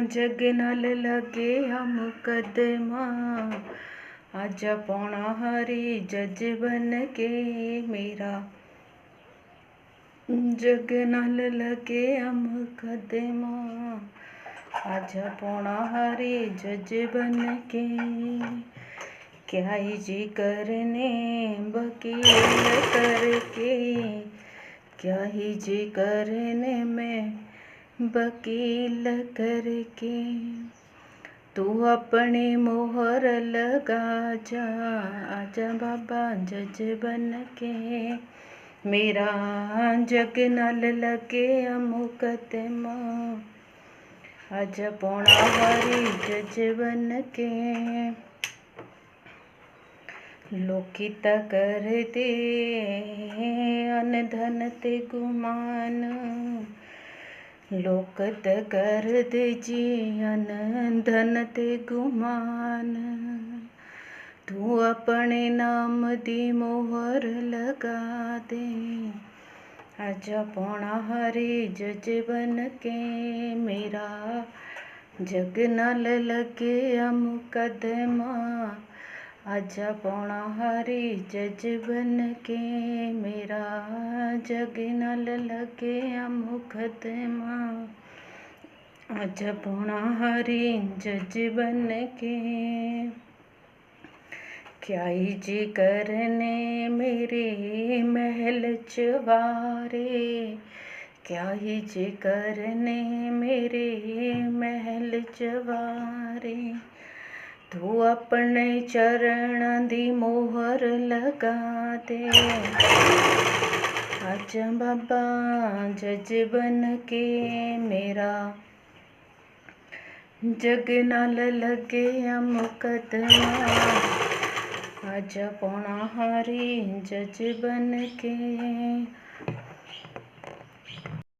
जग नाल लगे हम मुकदमा, आजा पौना हरी जज बन के मेरा। जग नाल लगे हम मुकदमा, आजा पौना हरी जज बन के। क्या ही जी करने वकील करके, क्या ही जी करने में वकील करके। तू अपनी मोहर लगा जा, आजा बाबा जज बन के मेरा। जग नाल लगे मुकदमा, आजा पौना हरी जज बन के। लोकी ता कर दे अनधन ते गुमान, लोक त कर दे जी अनधन ते गुमान। तू अपने नाम दी मोहर लगा दे, आजा पौना हरी जज बन के मेरा। जग नाल लगे मुकदमा, आजा पौना हरी जज बन के मेरा। जग नाल लगे मुकदमा, आजा पौना हरी जज बन के। क्या ही जी करने मेरे महल चवारे, क्या ही जी करने मेरे महल चवारे। तू अपने चरण दी मोहर लगा दे, आजा बाबा जज बन के मेरा। जग नाल लगे मुकदमा, आजा पौना हरी जज बन के।